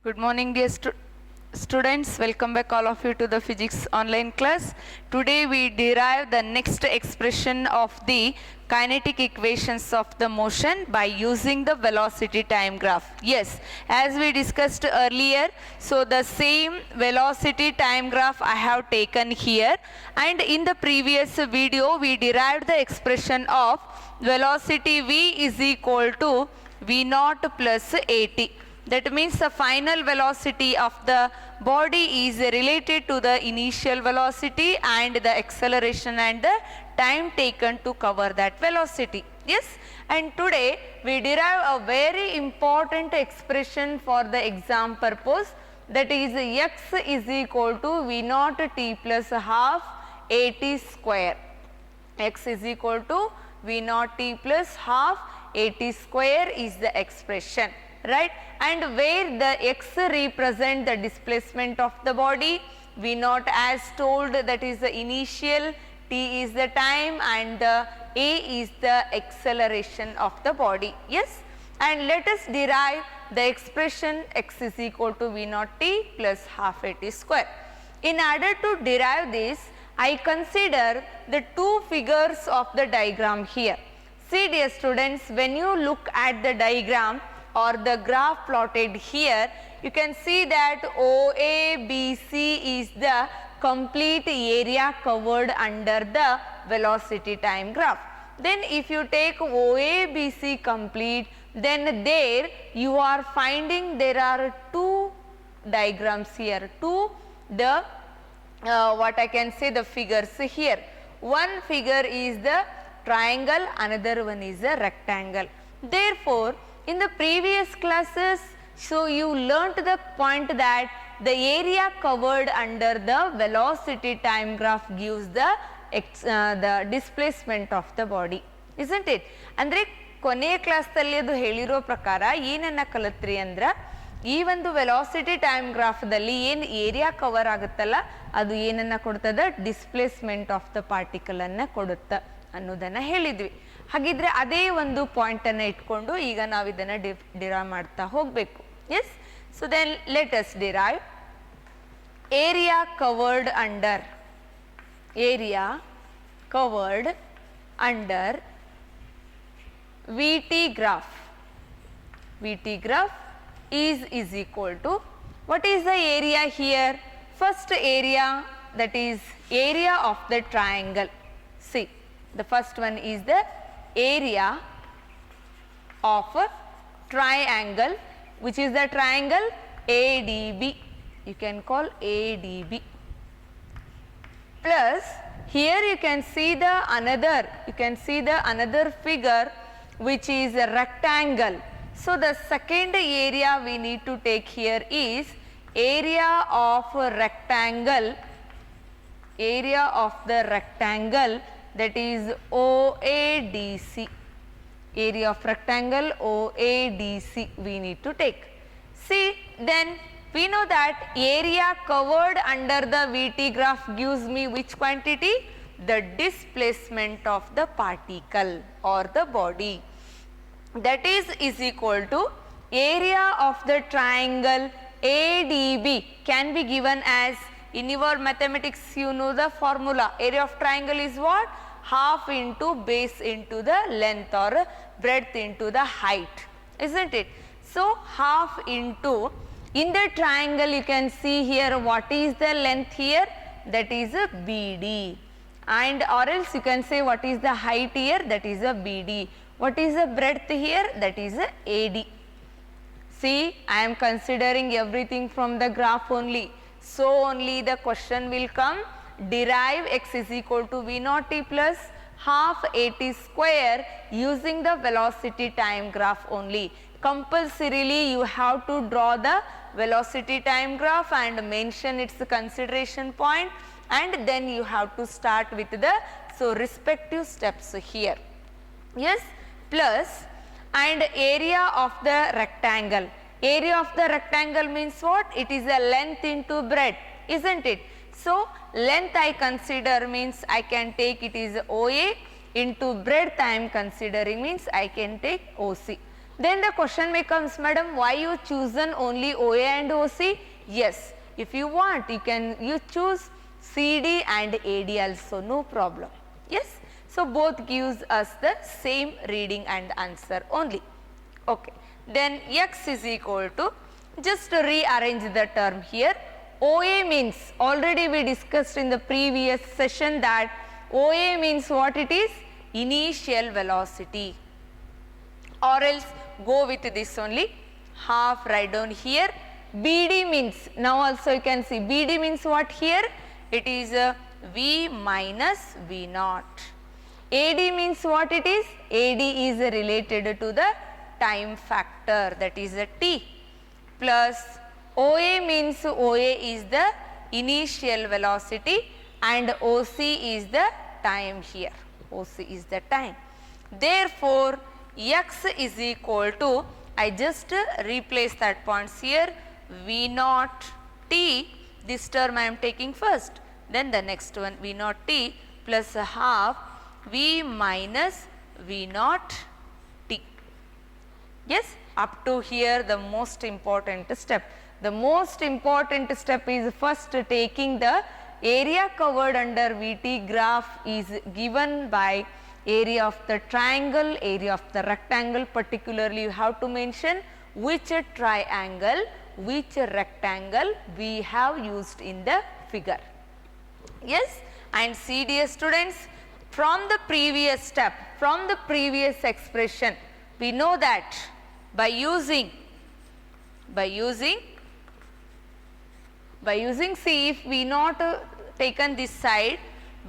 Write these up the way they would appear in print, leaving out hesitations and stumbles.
Good morning, dear students. Welcome back all of you to the physics online class. Today we derive the next expression of the kinetic equations of the motion by using the velocity time graph. Yes, as we discussed earlier, so the same velocity time graph I have taken here, and in the previous video we derived the expression of velocity v is equal to v naught plus at. That means the final velocity of the body is related to the initial velocity and the acceleration and the time taken to cover that velocity. Yes, and today we derive a very important expression for the exam purpose, that is x is equal to v naught t plus half at square. X is equal to v naught t plus half at square is the expression, right? And where the x represent the displacement of the body, v naught as told, that is the initial, t is the time, and the a is the acceleration of the body. Yes, and let us derive the expression x is equal to v naught t plus half at square. In order to derive this, I consider the two figures of the diagram here. See, dear students, when you look at the diagram or the graph plotted here, you can see that OABC is the complete area covered under the velocity time graph. Then if you take OABC complete, then there you are finding there are two diagrams here, what I can say the figures here. One figure is the triangle, another one is a rectangle. Therefore, in the previous classes, so you learnt the point that the area covered under the velocity time graph gives the displacement of the body, isn't it? Andre ಕೊನೆಯ ಕ್ಲಾಸ್ದಲ್ಲಿ ಅದು ಹೇಳಿರೋ ಪ್ರಕಾರ ಏನನ್ನ ಕಲಿತ್ರಿ ಅಂದ್ರ ಈ ಒಂದು velocity time ಗ್ರಾಫ್ದಲ್ಲಿ ಏನು area cover ಆಗುತ್ತಲ್ಲ ಅದು ಏನನ್ನ ಕೊಡ್ತದ, ಡಿಸ್ಪ್ಲೇಸ್ಮೆಂಟ್ ಆಫ್ ದ ಪಾರ್ಟಿಕಲ್ ಅನ್ನ ಕೊಡುತ್ತ ಅನ್ನೋದನ್ನ ಹೇಳಿದ್ವಿ. ಹಾಗಿದ್ರೆ ಅದೇ ಒಂದು ಪಾಯಿಂಟ್ ಅನ್ನ ಇಟ್ಕೊಂಡು ಈಗ ನಾವು ಇದನ್ನ ಡಿರೈವ್ ಮಾಡ್ತಾ ಹೋಗಬೇಕು. Yes, so then let us derive area covered under VT graph. VT graph is equal to, what is the area here? First area, that is area of the triangle. See, the first one is the area of a triangle, which is the triangle ADB. You can call ADB. Plus here you can see the another figure which is a rectangle. So the second area we need to take here is area of the rectangle, that is OADC. Area of rectangle OADC we need to take. See, then we know that area covered under the VT graph gives me which quantity? The displacement of the particle or the body. That is equal to area of the triangle ADB can be given as, in your mathematics you know the formula, area of triangle is what? Half into base into the length or breadth into the height, isn't it? So half into, in the triangle you can see here what is the length here, that is a BD, and or else you can say what is the height here, that is a BD. What is the breadth here, that is a AD. See, I am considering everything from the graph only, so only the question will come, derive x is equal to v naught t plus half at square using the velocity time graph only. Compulsorily you have to draw the velocity time graph and mention its consideration point, and then you have to start with the respective steps here. Yes, plus and area of the rectangle. Area of the rectangle means what? It is a length into breadth, isn't it? So length I consider means I can take it is OA, into breadth I am considering means I can take OC. Then the question becomes, madam, why you chosen only OA and OC? Yes, if you want, you choose CD and AD also, no problem. Yes, so both gives us the same reading and answer only. Okay, then X is equal to, just rearrange the term here. OA means, already we discussed in the previous session that OA means what it is? Initial velocity, or else go with this only, half write down here. BD means, now also you can see BD means what here? It is V minus V naught. AD means what it is? AD is related to the time factor, that is a T, plus OA means OA is the initial velocity and OC is the time here. OC is the time. Therefore, X is equal to, I just replace that points here, V naught T, this term I am taking first, then the next one V naught T plus half V minus V naught T. Yes, up to here the most important step. The most important step is first taking the area covered under VT graph is given by area of the triangle, area of the rectangle, particularly you have to mention which triangle, which rectangle we have used in the figure. Yes, and see dear students, from the previous step, from the previous expression, we know that by using see, if V naught taken this side,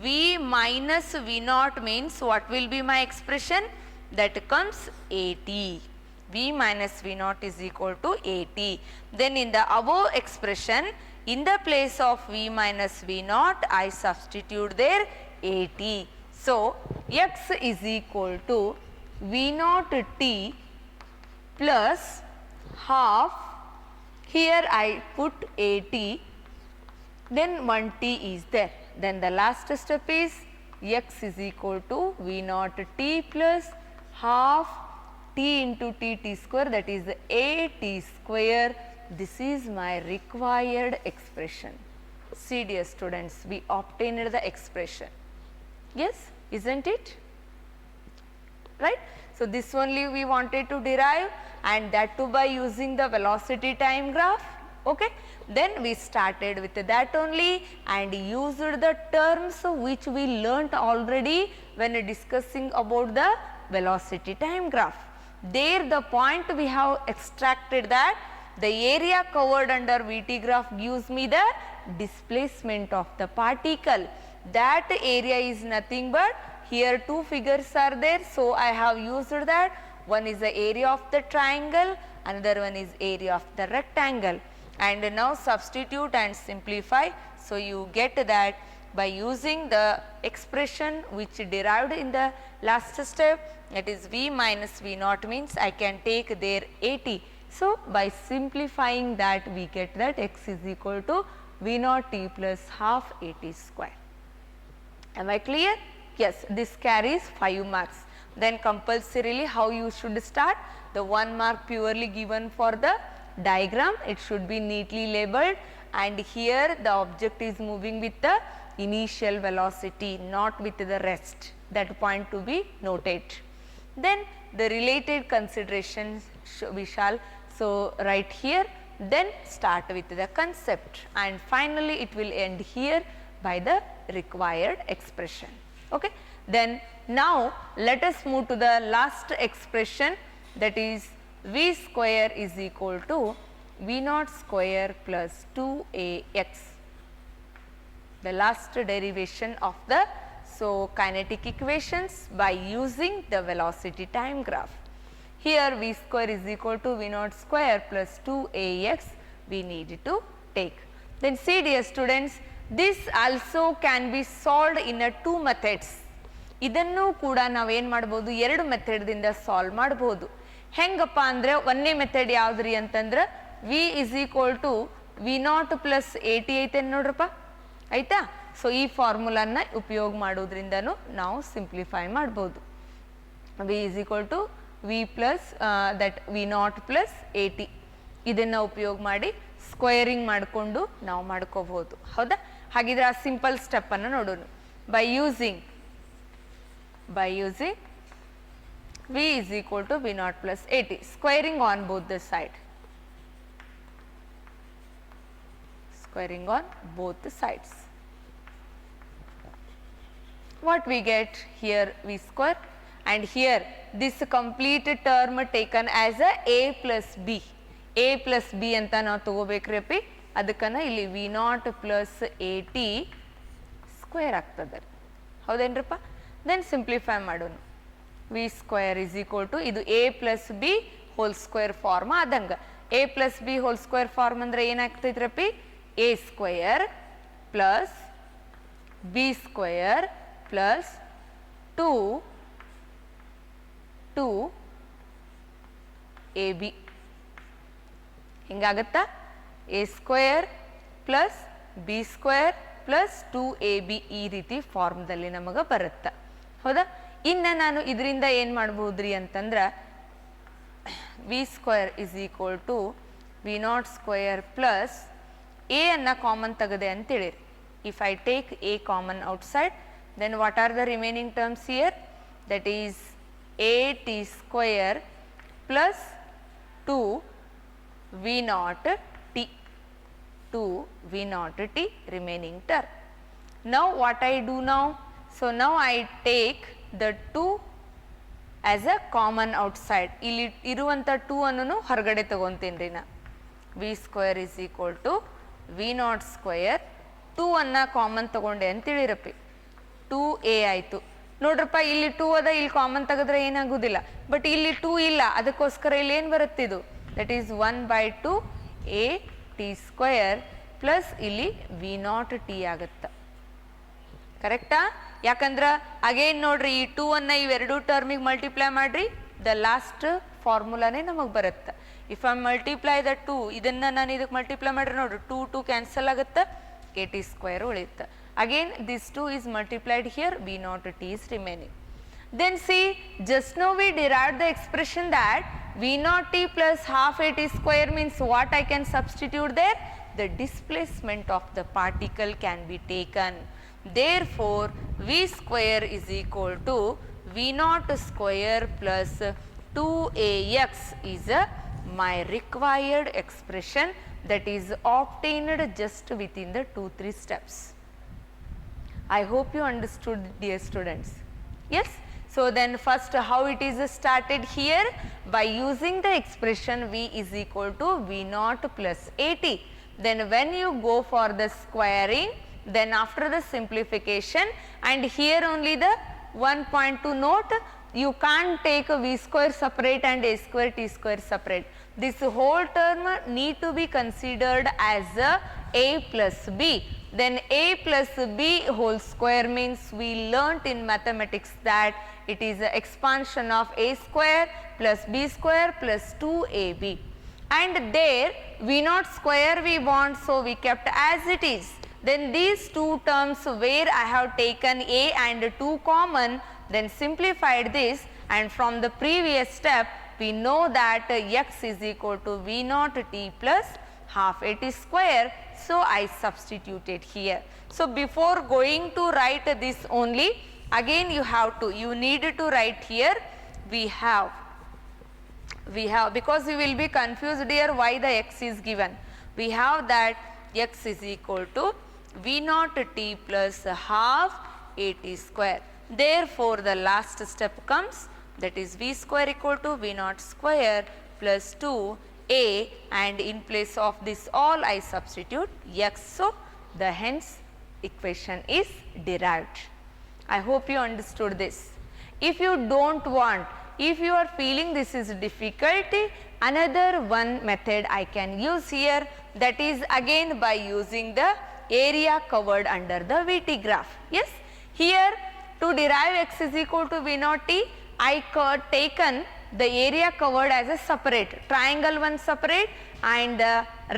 V minus V naught means what will be my expression? That comes AT. V minus V naught is equal to AT. Then in the above expression, in the place of V minus V naught, I substitute there AT. So, X is equal to V naught T plus half, here I put AT, then 1T is there. Then the last step is X is equal to V naught T plus half T into T square, that is AT square. This is my required expression. See dear students, we obtained the expression. Yes, isn't it? Right? So, this only we wanted to derive, and that too by using the velocity time graph. Okay. Then we started with that only and used the terms which we learnt already when discussing about the velocity time graph. There the point we have extracted that the area covered under VT graph gives me the displacement of the particle. That area is nothing but, here two figures are there, so I have used that. One is the area of the triangle, another one is area of the rectangle, and now substitute and simplify. So, you get that by using the expression which derived in the last step, that is V minus V naught means I can take their AT. So, by simplifying that we get that X is equal to V naught T plus half AT square. Am I clear? Yes, this carries 5 marks. Then compulsorily how you should start? The 1 mark purely given for the diagram, it should be neatly labeled, and here the object is moving with the initial velocity, not with the rest, that point to be noted. Then the related considerations we shall write here, then start with the concept, and finally it will end here by the required expression. Okay. Then now let us move to the last expression, that is V square is equal to V naught square plus 2AX, the last derivation of the kinetic equations by using the velocity time graph. Here V square is equal to V naught square plus 2AX we need to take. Then see dear students, this also can be solved in a 2 methods. ಇದನ್ನು ಕೂಡ ನಾವೇನು ಮಾಡ್ಬೋದು, 2 ಮೆಥಡ್ದಿಂದ solve ಮಾಡ್ಬೋದು. ಹೆಂಗಪ್ಪ ಅಂದರೆ ಒಂದನೇ method ಯಾವುದ್ರಿ ಅಂತಂದ್ರೆ V is equal to V naught plus AT ಐತೆ ನೋಡ್ರಪ್ಪ, ಆಯ್ತಾ. ಸೊ ಈ ಫಾರ್ಮುಲಾನ ಉಪಯೋಗ ಮಾಡೋದ್ರಿಂದನೂ ನಾವು ಸಿಂಪ್ಲಿಫೈ ಮಾಡ್ಬೋದು. V is equal to V plus that V naught plus A T ಇದನ್ನು ಉಪಯೋಗ ಮಾಡಿ ಸ್ಕ್ವೇರಿಂಗ್ ಮಾಡಿಕೊಂಡು ನಾವು ಮಾಡ್ಕೋಬಹುದು. ಹೌದಾ? ಹಾಗಿದ್ರೆ ಆ ಸಿಂಪಲ್ ಸ್ಟೆಪ್ಪನ್ನು ನೋಡೋಣ. By using V is equal to V naught plus A T, squaring on both the side. Squaring on both the sides. What we get here? V square, and here this complete term taken as a plus b. A plus b ಅಂತ ನಾವು ತಗೋಬೇಕ್ರಿ. ಅದಕ್ಕನ ಇಲ್ಲಿ V naught plus A T square ಆಗ್ತದೆ. ಹೌದೇನ್ರಪ್ಪ? Then simplify ಮಾಡೋಣ. V square is equal to ಇದು A plus B whole square form ಆದಂಗೆ. A plus B whole square form ಅಂದ್ರೆ ಏನಾಗ್ತೈತ್ರಪ್ಪಿ? a square plus b square plus 2ab ಹಿಂಗಾಗತ್ತಾ? a square plus b square plus 2ab ಈ ರೀತಿ ಫಾರ್ಮ್ದಲ್ಲಿ ನಮಗೆ ಬರುತ್ತೆ. ಹೌದಾ? ಇನ್ನು ನಾನು ಇದರಿಂದ ಏನು ಮಾಡ್ಬೋದ್ರಿ ಅಂತಂದ್ರೆ V square is equal to V naught square plus a ಅನ್ನ ಕಾಮನ್ ತೆಗೆದೆ ಅಂತೇಳಿರಿ. If I take a common outside, then what are the remaining terms here? That is a t square plus 2 v naught t, 2 v naught t remaining term. Now what I do now? So now I take the 2 as a common outside. ಇಲ್ಲಿ ಇರುವಂತ 2 ಅನ್ನು ಹೊರಗಡೆ ತಗೊಂತೀನಿ ನಾ. v square is equal to V naught square 2 ಅನ್ನ common ತಗೊಂಡೆ ಅಂತೇಳಿರಪ್ಪಿ. 2a ಆಯಿತು ನೋಡ್ರಪ್ಪ. ಇಲ್ಲಿ 2 ಅದ, ಇಲ್ಲಿ ಕಾಮನ್ ತೆಗೆದ್ರೆ ಏನಾಗುದಿಲ್ಲ. ಬಟ್ ಇಲ್ಲಿ 2 ಇಲ್ಲ, ಅದಕ್ಕೋಸ್ಕರ ಇಲ್ಲಿ ಏನು ಬರುತ್ತಿದು? That is 1/2 a t square plus ಇಲ್ಲಿ ವಿ ನಾಟ್ ಟಿ ಆಗುತ್ತೆ. ಕರೆಕ್ಟಾ? ಯಾಕಂದ್ರೆ ಅಗೇನ್ ನೋಡ್ರಿ, ಈ 2 ಅನ್ನ ಇವೆರಡು ಟರ್ಮಿಗೆ ಮಲ್ಟಿಪ್ಲೈ ಮಾಡ್ರಿ, ದ ಲಾಸ್ಟ್ ಫಾರ್ಮುಲಾನೇ ನಮಗೆ ಬರುತ್ತೆ. ಇಫ್ ಐ ಮಲ್ಟಿಪ್ಲೈ ದ 2, ಇದನ್ನ ನಾನು ಇದಕ್ಕೆ ಮಲ್ಟಿಪ್ಲೈ ಮಾಡ್ರಿ ನೋಡ್ರಿ, 2 ಕ್ಯಾನ್ಸಲ್ ಆಗುತ್ತೆ, ಎ ಟಿ ಸ್ಕ್ವೇರ್ ಉಳಿಯುತ್ತೆ. Again this 2 is multiplied here, v naught t is remaining. Then see, just now we derived the expression that v naught t plus half a t square means what I can substitute there? The displacement of the particle can be taken. Therefore, v square is equal to v naught square plus 2ax is my required expression that is obtained just within the 2-3 steps. I hope you understood, dear students. Yes? So then first how it is started here? By using the expression v is equal to v naught plus at. Then when you go for the squaring, then after the simplification, and here only the one point to note, you can't take a v square separate and a square t square separate. This whole term need to be considered as a plus b. Then a plus b whole square means we learnt in mathematics that it is an expansion of a square plus b square plus 2ab. And there v naught square we want, so we kept as it is. Then these two terms where I have taken a and 2 common, then simplified this, and from the previous step we know that x is equal to v naught t plus half a t square, so I substituted here. So before going to write this only, again you need to write here we have, because you will be confused here why the x is given. We have that x is equal to v naught t plus half a t square. Therefore the last step comes, that is v square equal to v naught square plus 2a, and in place of this all I substitute x. So the hence equation is derived. I hope you understood this. If you don't want, if you are feeling this is difficulty, another one method I can use here, that is again by using the area covered under the VT graph. Yes, here to derive x is equal to v naught t, I taken the area covered as a separate, triangle one separate and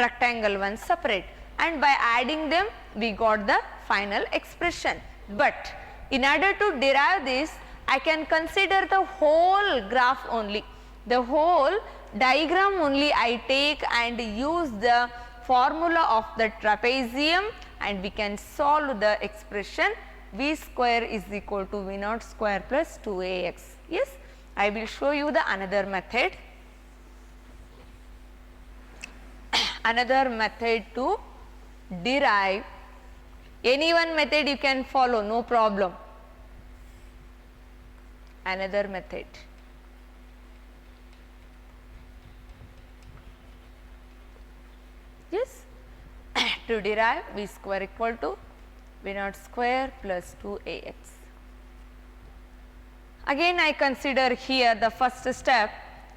rectangle one separate, and by adding them we got the final expression. But in order to derive this, I can consider the whole graph only. The whole diagram only I take and use the formula of the trapezium, and we can solve the expression v square is equal to v naught square plus 2ax. Yes, I will show you the another method. Another method to derive. Any one method you can follow, no problem. Another method. Yes, to derive v square equal to v naught square plus 2ax. Again I consider here the first step,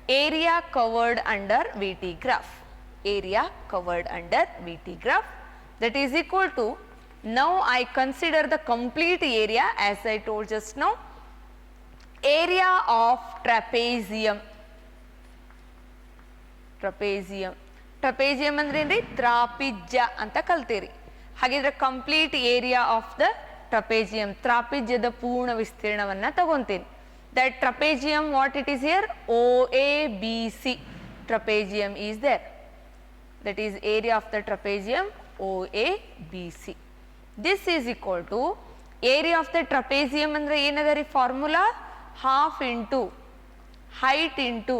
area covered under VT graph. Area covered under VT graph, that is equal to, now I consider the complete area as I told just now, area of trapezium. Trapezium. Trapezium ಅಂದ್ರೆ ಏನ್ರಿ ತ್ರಾಪಿಜ್ಯ ಅಂತ ಕಲ್ತೀರಿ. ಹಾಗಿದ್ರೆ complete area of the ಟ್ರಪೇಜಿಯಂ, ತ್ರಾಪಿಜ್ಯದ ಪೂರ್ಣ ವಿಸ್ತೀರ್ಣವನ್ನ ತಗೊಂತೀನಿ. That trapezium, what it is here? OABC. Trapezium is there. That is area of the trapezium OABC. This is equal to area of the trapezium andre ಏನದ ರೀ formula, half into height into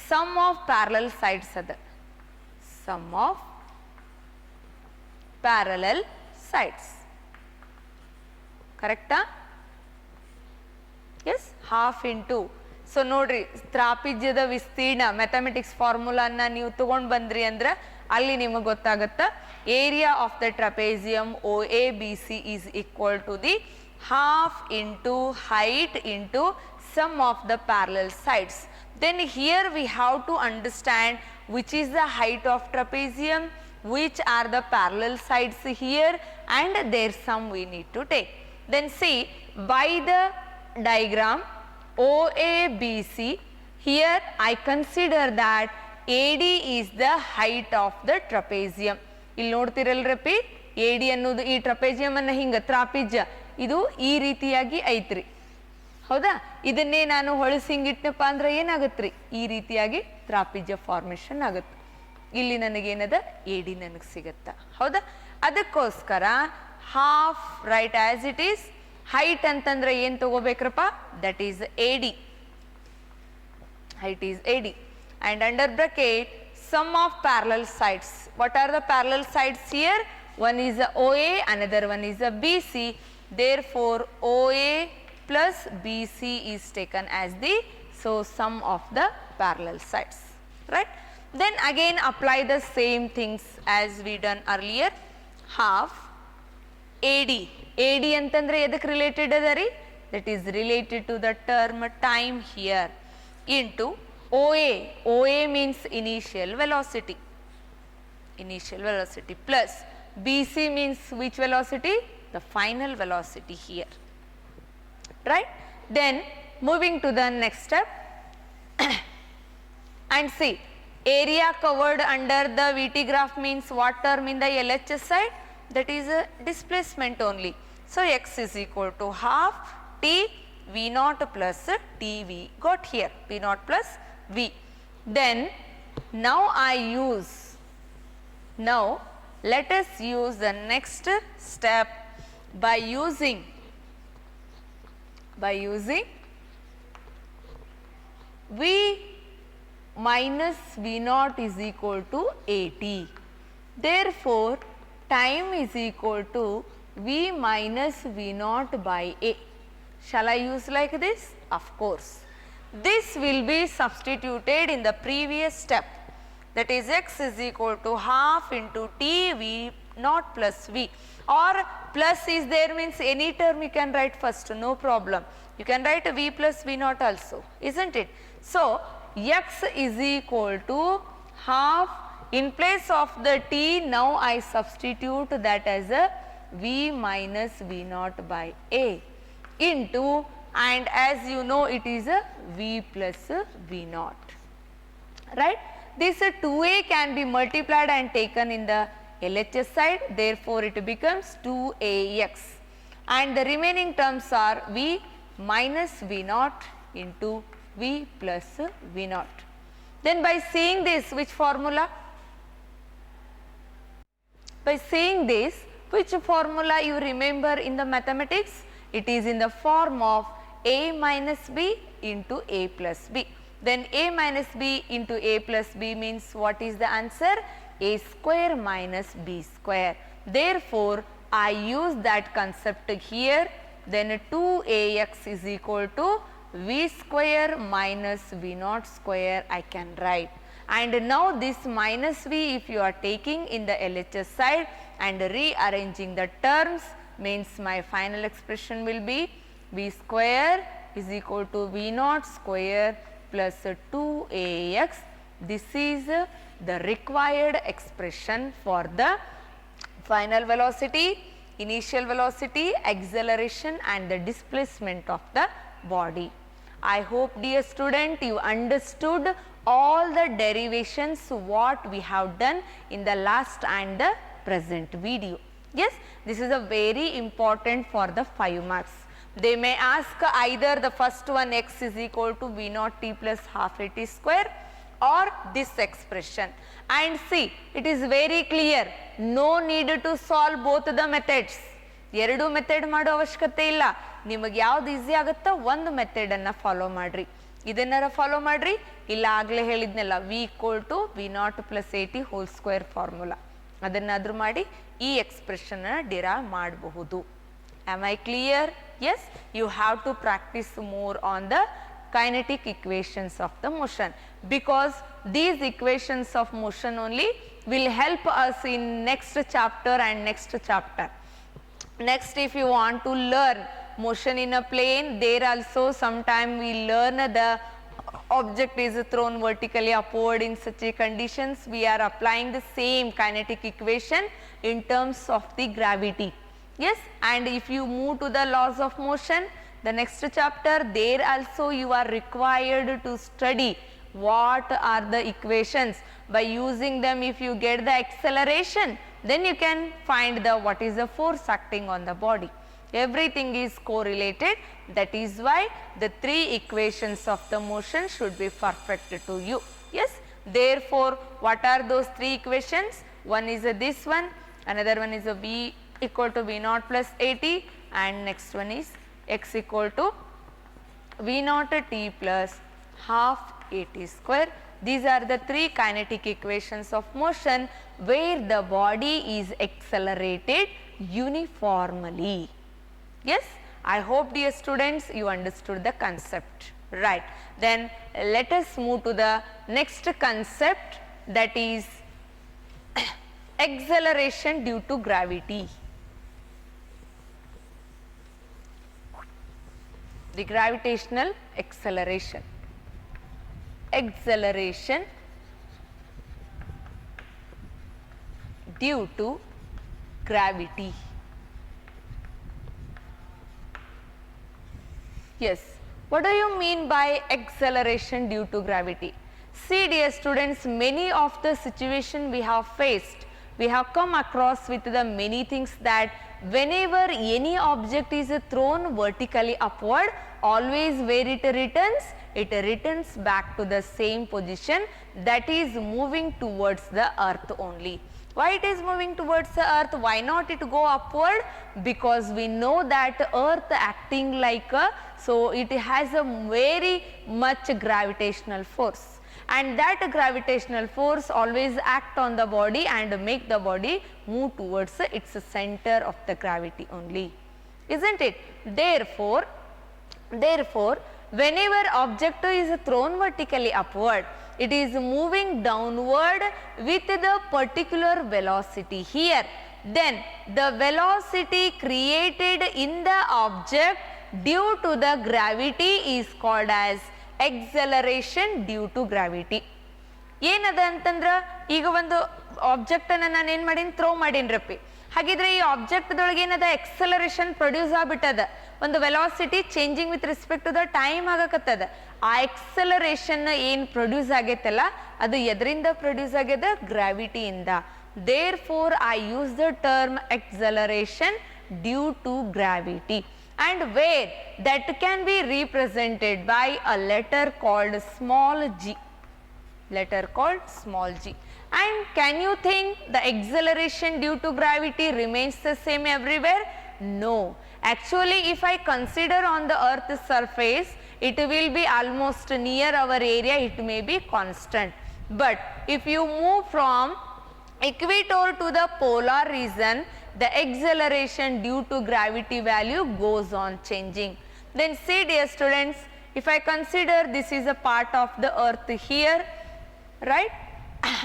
sum of parallel sides ಅದ. Sum of parallel sides. ಕರೆಕ್ಟಾ? Yes, half into. So ನೋಡ್ರಿ, ತ್ರಾಪಿಜ್ಯದ ವಿಸ್ತೀರ್ಣ mathematics ಫಾರ್ಮುಲಾನ ನೀವು ತಗೊಂಡು ಬಂದ್ರಿ ಅಂದ್ರೆ ಅಲ್ಲಿ ನಿಮಗೆ ಗೊತ್ತಾಗುತ್ತಾ, area of the trapezium OABC is equal to the half into height into sum of the parallel sides. Then here we have to understand which is the height of trapezium, which are the parallel sides here, and their sum we need to take. Then see, by the diagram OABC, here I consider that AD is the height of the trapezium. ಇಲ್ಲಿ ನೋಡ್ತಿರಲ್ರಪ್ಪಿ, AD ಅನ್ನೋದು ಈ ಟ್ರಪೇಜಿಯಂ ಅನ್ನ ಹಿಂಗ ತ್ರಾಪಿಜ್ಯ ಇದು ಈ ರೀತಿಯಾಗಿ ಐತ್ರಿ, ಹೌದಾ? ಇದನ್ನೇ ನಾನು ಹೊಳಸಿ ಹಿಂಗಿಟ್ನಪ್ಪ ಅಂದ್ರೆ ಏನಾಗತ್ರಿ, ಈ ರೀತಿಯಾಗಿ ತ್ರಾಪಿಜ್ಯ ಫಾರ್ಮೇಶನ್ ಆಗುತ್ತೆ. ಇಲ್ಲಿ ನನಗೇನದ AD ನನಗೆ ಸಿಗತ್ತ, ಹೌದಾ? ಅದಕ್ಕೋಸ್ಕರ half right as it is. height ಅಂತಂದ್ರೆ ಏನು ತಗೋಬೇಕ್ರಪ್ಪ, that is AD. height is AD, and under bracket sum of parallel sides. What are the parallel sides here? One is a OA, another one is a BC. Therefore OA plus BC is taken as the sum of the parallel sides, right? Then again apply the same things as we done earlier. Half AD. AD ಅಂತಂದ್ರೆ ಎದಕ್ಕೆ related ಅದ ರೀ? that is related to the term time here, into OA. OA means initial velocity. Initial velocity plus BC means which velocity? The final velocity here, right? Then moving to the next step and see, area covered under the VT graph means what term in the LHS side? That is a displacement only. So x is equal to half T V naught plus TV got here, V naught plus V. Then now let us use the next step by using V minus V naught is equal to AT. Therefore time is equal to V minus V naught by A. Shall I use like this? Of course. This will be substituted in the previous step, that is x is equal to half into T V naught plus V, or plus is there means any term you can write first, no problem. You can write V plus V naught also, isn't it? So x is equal to half, in place of the T now I substitute that as a V minus V naught by A into, and as you know it is a V plus V naught, right? This 2A can be multiplied and taken in the LHS side, therefore it becomes 2AX, and the remaining terms are V minus V naught into v plus v naught. Then by seeing this, which formula? By seeing this, which formula you remember in the mathematics? It is in the form of a minus b into a plus b. Then a minus b into a plus b means what is the answer? A square minus b square. Therefore, I use that concept here. Then 2ax is equal to v square minus v naught square I can write. And now this minus v, if you are taking in the LHS side and rearranging the terms, means my final expression will be v square is equal to v naught square plus 2ax. This is the required expression for the final velocity, initial velocity, acceleration and the displacement of the body. I hope, dear student, you understood all the derivations what we have done in the last and the present video. Yes, this is a very important for the 5 marks. They may ask either the first one x is equal to v naught t plus half a t square or this expression. And see, it is very clear, no need to solve both the methods. ಎರಡು method ಮಾಡೋ ಅವಶ್ಯಕತೆ ಇಲ್ಲ. ನಿಮಗೆ ಯಾವ್ದು easy ಆಗುತ್ತೋ ಒಂದು method ಅನ್ನ follow ಮಾಡ್ರಿ. ಇದನ್ನಾರ ಫಾಲೋ ಮಾಡ್ರಿ, ಇಲ್ಲ ಆಗ್ಲೇ ಹೇಳಿದ್ನಲ್ಲ v equal to v naught plus at whole square formula, ಅದನ್ನಾದ್ರೂ ಮಾಡಿ ಈ ಎಕ್ಸ್ಪ್ರೆಷನ್ ಡಿರೈವ್ ಮಾಡಬಹುದು. Am I clear? Yes, you have to practice more on the kinetic equations of the motion, because these equations of motion only will help us in next chapter and next chapter. Next, if you want to learn motion in a plane, there also sometime we learn the object is thrown vertically upward in such a conditions. We are applying the same kinetic equation in terms of the gravity. Yes, and if you move to the laws of motion, the next chapter, there also you are required to study what are the equations. By using them, if you get the acceleration, then you can find the what is the force acting on the body. Everything is correlated. That is why the 3 equations of the motion should be perfect to you. Yes, therefore, what are those 3 equations? One is this one, another one is a v equal to v naught plus at, and next one is x equal to v naught t plus half at square. These are the 3 kinetic equations of motion where the body is accelerated uniformly. Yes, I hope, dear students, you understood the concept. Right. Then let us move to the next concept, that is acceleration due to gravity. The gravitational acceleration. Acceleration due to gravity. Yes, what do you mean by acceleration due to gravity? See, dear students, many of the situation we have faced, we have come across with the many things that whenever any object is thrown vertically upward, always where it returns back to the same position, that is moving towards the earth only. Why it is moving towards the earth? Why not it go upward? Because we know that earth acting like a, so it has a very much gravitational force, and that gravitational force always act on the body and make the body move towards its center of the gravity only, isn't it? Therefore, whenever object is thrown vertically upward, it is moving downward with the particular velocity here. Then the velocity created in the object due to the gravity is called as acceleration due to gravity. ಏನದ ಅಂತಂದ್ರೆ ಈಗ ಒಂದು object ಅನ್ನ ನಾನು ಏನು ಮಾಡೀನಿ, throw ಮಾಡೀನ್ರಪ್ಪಿ. ಹಾಗಿದ್ರೆ ಈ ಆಬ್ಜೆಕ್ಟ್ ದೊಳಗೆ ಏನದ ಎಕ್ಸಲರೇಷನ್ ಪ್ರೊಡ್ಯೂಸ್ ಆಗ್ಬಿಟ್ಟದ, ಒಂದು velocity changing with respect to the time ಆಗಕತ್ತದ. ಆ ಎಕ್ಸಲರೇಷನ್ ಏನು ಪ್ರೊಡ್ಯೂಸ್ ಆಗೈತಲ್ಲ, ಅದು ಎದರಿಂದ ಪ್ರೊಡ್ಯೂಸ್ ಆಗ್ಯದ? ಗ್ರಾವಿಟಿಯಿಂದ. Therefore I use the term acceleration due to gravity. and where that can be represented by a letter called small g, letter called small g. And can you think the acceleration due to gravity remains the same everywhere? No. Actually, if I consider on the earth's surface, it will be almost near our area, it may be constant. But if you move from equator to the polar region, the acceleration due to gravity value goes on changing. Then see dear students, if I consider this is a part of the earth here, right,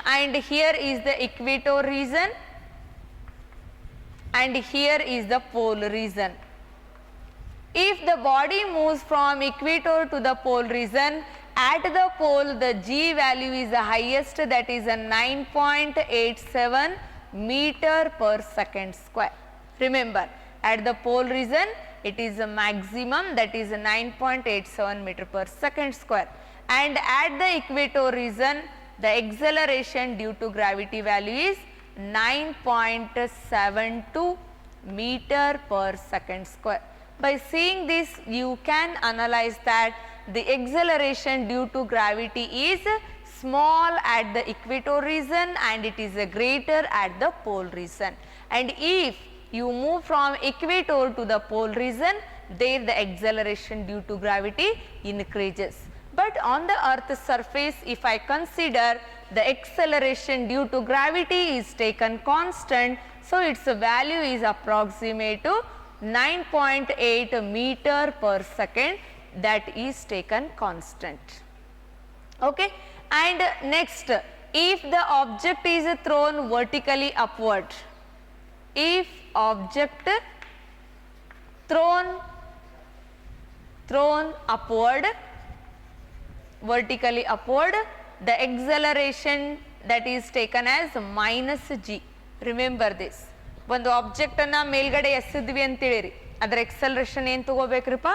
and here is the equator region and here is the pole region. If the body moves from equator to the pole region, at the pole the g value is the highest, that is a 9.87 meter per second square. Remember, at the pole region it is a maximum, that is a 9.87 meter per second square, and at the equator region the acceleration due to gravity value is 9.72 meter per second square. By seeing this, you can analyze that the acceleration due to gravity is small at the equator region and it is greater at the pole region. And if you move from equator to the pole region, there the acceleration due to gravity increases. But on the earth's surface, if I consider the acceleration due to gravity is taken constant, so its value is approximate to 9.8 meter per second, that is taken constant. Okay. And next, if the object is thrown vertically upward, if object thrown upward, vertically upward, the acceleration that is taken as minus g. Remember this. ಒಂದು object ಅನ್ನ ಮೇಲ್ಗಡೆ ಎಸೆದ್ವಿ ಅಂತ ಹೇಳಿರಿ, ಅದರ acceleration ಏನು ತಗೋಬೇಕ್ರಿಪ್ಪ?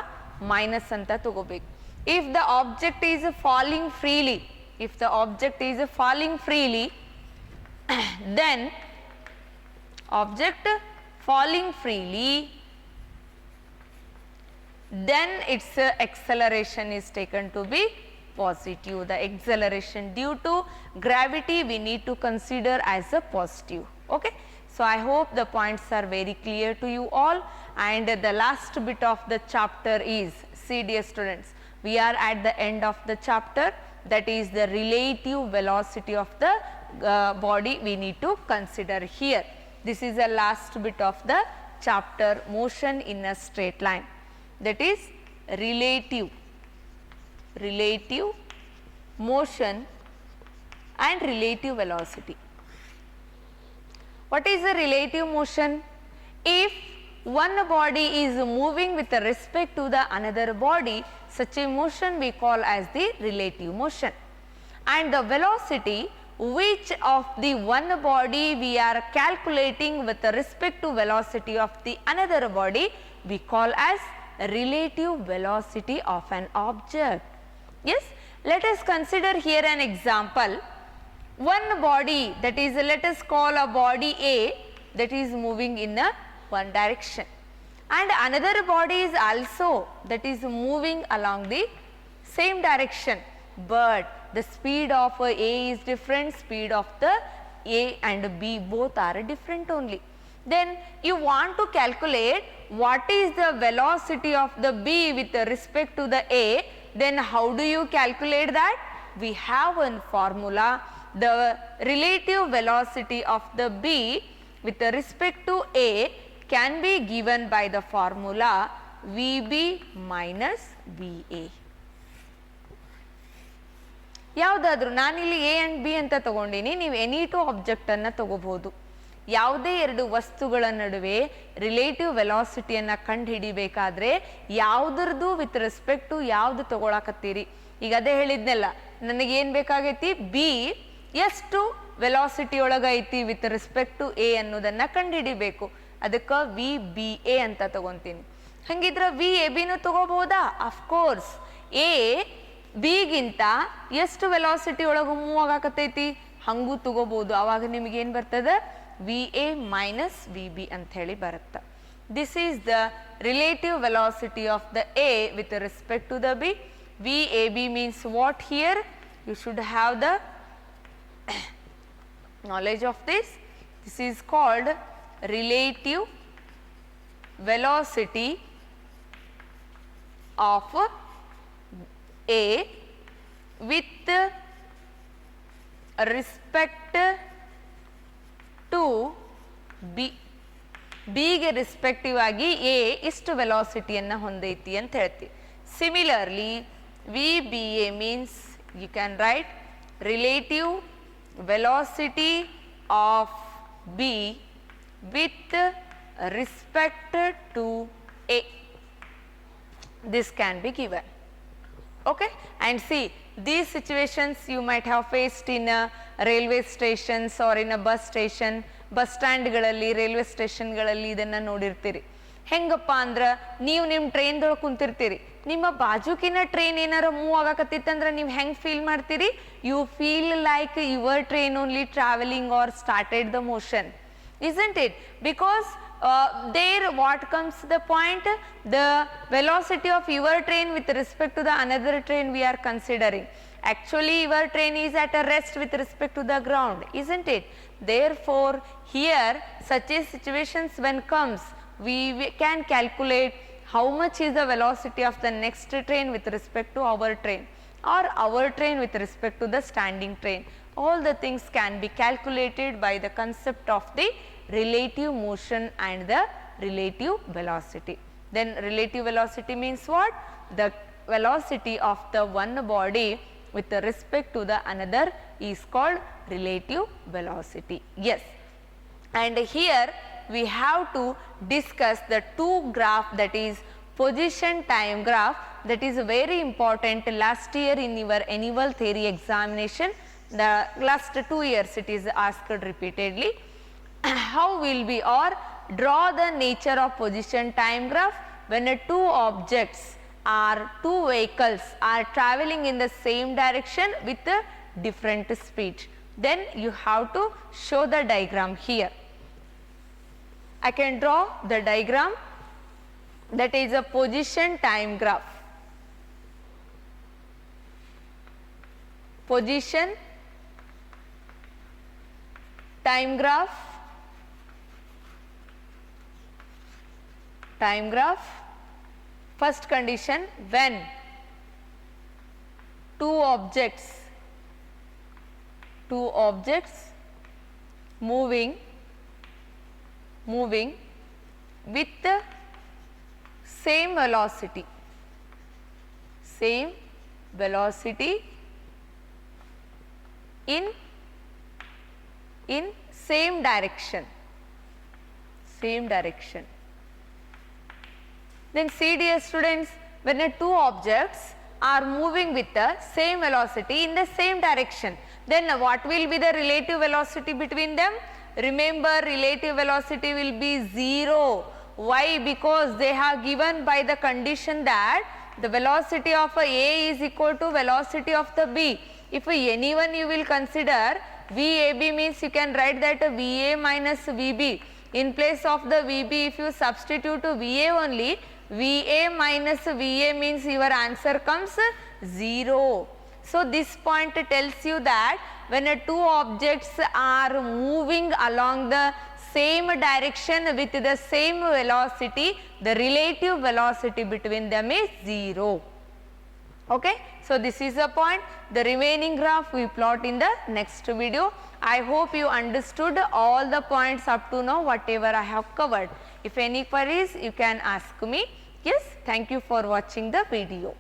Minus ಅಂತ ತಗೋಬೇಕು. If the object is falling freely, if the object is falling freely, then object falling freely, then its acceleration is taken to be positive. The acceleration due to gravity we need to consider as a positive. Okay. So, I hope the points are very clear to you all, and the last bit of the chapter is, see dear students, we are at the end of the chapter, that is the relative velocity of the body we need to consider here. This is the last bit of the chapter, motion in a straight line, that is relative motion and relative velocity. What is the relative motion? If one body is moving with respect to the another body, such a motion we call as the relative motion. And the velocity which of the one body we are calculating with respect to velocity of the another body we call as relative velocity of an object. Yes, let us consider here an example. One body, that is, let us call a body A, that is moving in a one direction, and another body is also that is moving along the same direction, but the speed of A is different, speed of the A and B both are different only. Then you want to calculate what is the velocity of the B with respect to the A, then how do you calculate that? We have one formula. The relative velocity of the B with respect to A can be given by the formula VB minus VA. ಯಾವುದಾದ್ರೂ ನಾನಿಲ್ಲಿ A and B ಅಂತ ತಗೊಂಡಿನಿ, ನೀವು any two object ಅನ್ನು ತಗೋಬಹುದು. ಯಾವುದೇ ಎರಡು ವಸ್ತುಗಳ ನಡುವೆ ರಿಲೇಟಿವ್ ವೆಲಾಸಿಟಿಯನ್ನು ಕಂಡು ಹಿಡಿಬೇಕಾದ್ರೆ ಯಾವುದ್ರದ್ದು ವಿತ್ ರೆಸ್ಪೆಕ್ಟ್ ಟು ಯಾವ್ದು ತಗೊಳಕತ್ತೀರಿ. ಈಗ ಅದೇ ಹೇಳಿದ್ನಲ್ಲ, ನನಗೇನು ಬೇಕಾಗೈತಿ, ಬಿ ಎಷ್ಟು ವೆಲಾಸಿಟಿ ಒಳಗೈತಿ ವಿತ್ ರೆಸ್ಪೆಕ್ಟ್ ಟು ಎ ಅನ್ನೋದನ್ನ ಕಂಡುಹಿಡಿಬೇಕು. ಅದಕ್ಕೆ ವಿ ಬಿ ಎ ಅಂತ ತಗೊಂತೀನಿ. ಹಂಗಿದ್ರೆ ವಿ ಎ ಬಿನೂ ತಗೋಬಹುದಾ? ಅಫ್ಕೋರ್ಸ್. ಎ ಬಿಗಿಂತ ಎಷ್ಟು ವೆಲಾಸಿಟಿ ಒಳಗೆ ಮೂವ್ ಆಗಾಕತ್ತೈತಿ ಹಂಗೂ ತಗೋಬಹುದು. ಆವಾಗ ನಿಮಗೇನು ಬರ್ತದೆ? V A minus V B ಅಂತ ಹೇಳಿ ಬರುತ್ತೆ. This is the relative velocity of the A with respect to the B. VAB means what here? You should have the knowledge of this. This is called relative velocity of A with respect to B. ಬಿಗೆ respective ಆಗಿ A ಇಷ್ಟು ವೆಲಾಸಿಟಿಯನ್ನು ಹೊಂದೈತಿ ಅಂತ ಹೇಳ್ತೀವಿ. Similarly V B A means you can write relative velocity of B with respect to A. This can be given. Okay, and see these situations you might have faced in railway stations or in a bus station. Bus ಸ್ಟ್ಯಾಂಡ್ಗಳಲ್ಲಿ railway ಸ್ಟೇಷನ್ಗಳಲ್ಲಿ ಇದನ್ನು ನೋಡಿರ್ತೀರಿ. ಹೆಂಗಪ್ಪ ಅಂದ್ರೆ ನೀವು ನಿಮ್ಮ ಟ್ರೈನ್ದೊಳಗೆ ಕುಂತಿರ್ತೀರಿ, ನಿಮ್ಮ ಬಾಜುಕಿನ train ಏನಾರ ಮೂವ್ ಆಗಕತ್ತಿತ್ತಂದ್ರೆ ನೀವು ಹೆಂಗೆ ಫೀಲ್ ಮಾಡ್ತೀರಿ? You feel like your train only travelling are started the motion, isn't it? Because there what comes the point, the velocity of your train with respect to the another train we are considering. Actually your train is at a rest with respect to the ground, isn't it? Therefore here such a situations when comes we can calculate how much is the velocity of the next train with respect to our train, or our train with respect to the standing train. All the things can be calculated by the concept of the relative motion and the relative velocity. Then relative velocity means what? The velocity of the one body with respect to the another is called relative velocity. Yes, and here we have to discuss the two graph, that is position time graph, that is very important. Last year in your annual theory examination, the last 2 years it is asked repeatedly. How will we or draw the nature of position time graph when two objects or two vehicles are traveling in the same direction with a different speed? Then you have to show the diagram here. I can draw the diagram, that is a position time graph. Position time graph, time graph. First condition, when two objects moving with the same velocity in same direction. Then see dear students, when two objects are moving with the same velocity in the same direction, then what will be the relative velocity between them? Remember, relative velocity will be 0. Why? Because they have given by the condition that the velocity of A is equal to velocity of the B. If anyone you will consider VAB means you can write that VA minus VB. In place of the VB, if you substitute VA only, VA minus VA means your answer comes 0. So this point tells you that when two objects are moving along the same direction with the same velocity, the relative velocity between them is 0. Okay, so this is the point. The remaining graph we plot in the next video. I hope you understood all the points up to now, whatever I have covered. If any queries, you can ask me. Yes, thank you for watching the video.